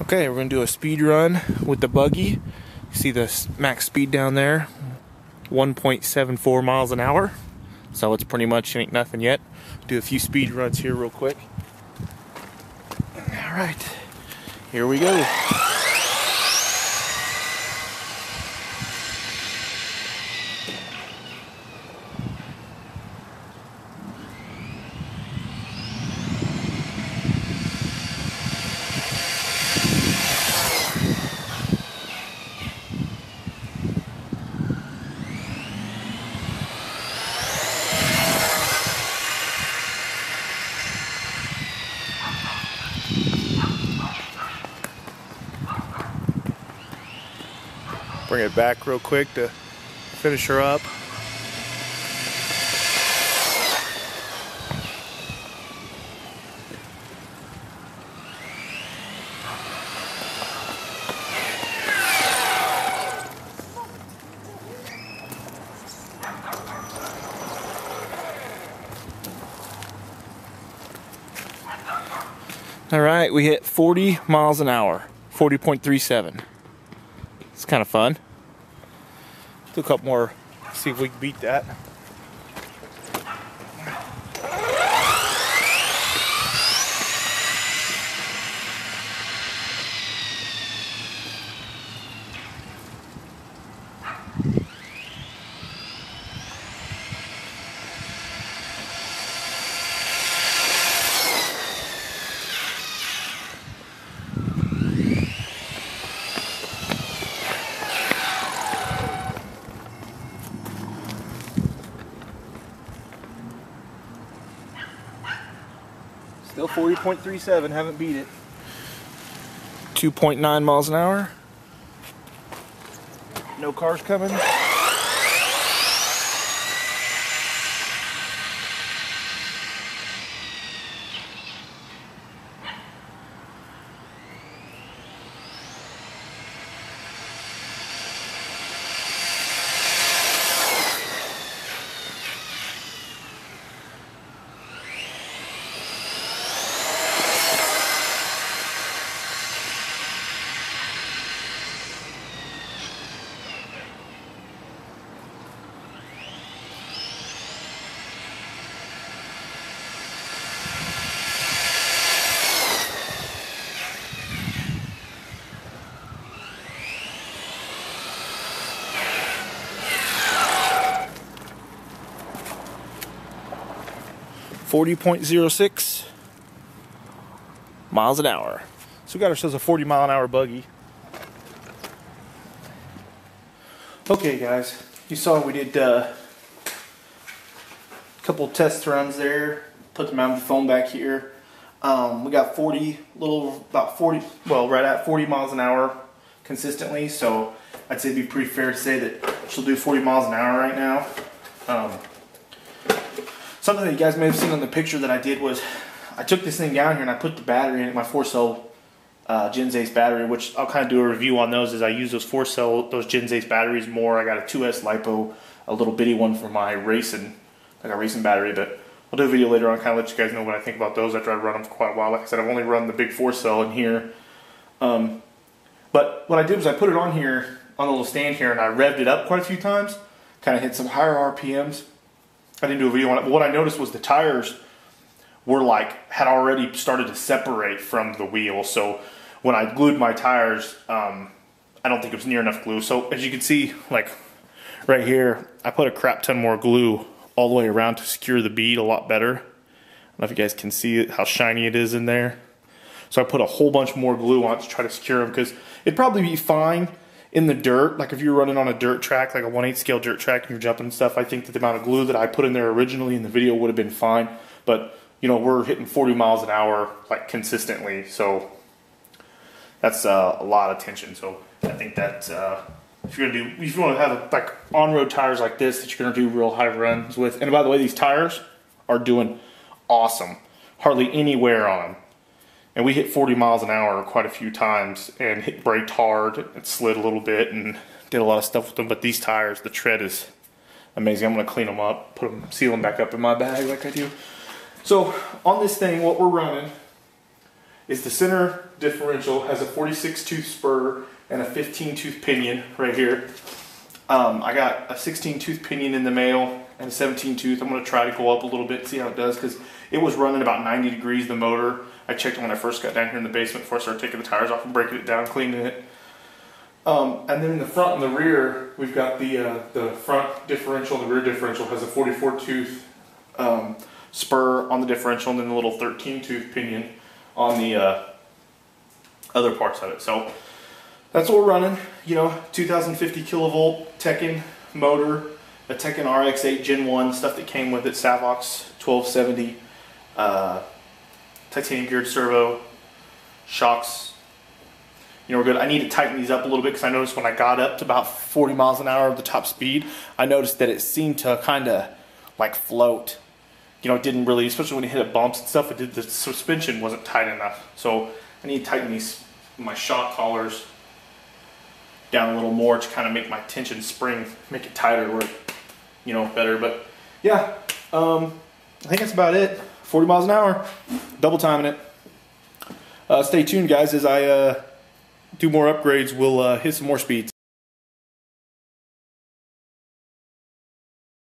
Okay, we're going to do a speed run with the buggy. You see the max speed down there, 1.74 miles an hour. So it's pretty much ain't nothing yet. Do a few speed runs here real quick. Alright, here we go. Bring it back real quick to finish her up. All right, we hit 40 miles an hour, 40.37. It's kind of fun. Do a couple more, see if we can beat that. Still 40.37, haven't beat it. 2.9 miles an hour. No cars coming. .06 miles an hour. So we got ourselves a 40 mile an hour buggy. Okay guys, you saw we did a couple test runs there, put the mounted phone back here. We got right at 40 miles an hour consistently, so I'd say it'd be pretty fair to say that she'll do 40 miles an hour right now. Something that you guys may have seen on the picture that I did was I took this thing down here and I put the battery in it, my 4-cell Gens Ace battery, which I'll kind of do a review on those as I use those 4-cell, those Gens Ace batteries more. I got a 2S LiPo, a little bitty one for my racing, like a racing battery, but I'll do a video later on, kind of let you guys know what I think about those after I've run them for quite a while. Like I said, I've only run the big 4-cell in here. But what I did was I put it on here, on the little stand here, and I revved it up quite a few times, kind of hit some higher RPMs. I didn't do a video on it, but what I noticed was the tires were had already started to separate from the wheel. So when I glued my tires, I don't think it was near enough glue. So as you can see, like right here, I put a crap ton more glue all the way around to secure the bead a lot better. I don't know if you guys can see it, how shiny it is in there. So I put a whole bunch more glue on it to try to secure them, because it'd probably be fine in the dirt, like if you're running on a dirt track, like a 1/8 scale dirt track, and you're jumping and stuff. I think that the amount of glue that I put in there originally in the video would have been fine. But you know, we're hitting 40 miles an hour like consistently, so that's a lot of tension. So I think that if you want to have like on-road tires like this that you're gonna do real high runs with, and by the way, these tires are doing awesome. Hardly any wear on them. And we hit 40 miles an hour quite a few times and braked hard and slid a little bit and did a lot of stuff with them. But these tires, the tread is amazing. I'm going to clean them up, seal them back up in my bag like I do. So on this thing, what we're running is the center differential has a 46 tooth spur and a 15 tooth pinion right here. I got a 16 tooth pinion in the mail and a 17 tooth. I'm going to try to go up a little bit, see how it does, because it was running about 90 degrees, the motor. I checked it when I first got down here in the basement before I started taking the tires off and breaking it down, cleaning it. And then in the front and the rear, we've got the front differential and the rear differential has a 44 tooth spur on the differential, and then the little 13 tooth pinion on the other parts of it. So that's what we're running. 2050 kilovolt Tekken motor, a Tekken RX8 Gen 1, stuff that came with it, Savox 1270, titanium geared servo, shocks. We're good. I need to tighten these up a little bit because I noticed when I got up to about 40 miles an hour of the top speed, I noticed that it seemed to kind of like float. It didn't really, especially when you hit bumps and stuff, the suspension wasn't tight enough. So I need to tighten my shock collars down a little more to kind of make my tension spring, make it tighter, work, better. But yeah, I think that's about it. 40 miles an hour, double timing it. Stay tuned, guys, as I do more upgrades. We'll hit some more speeds.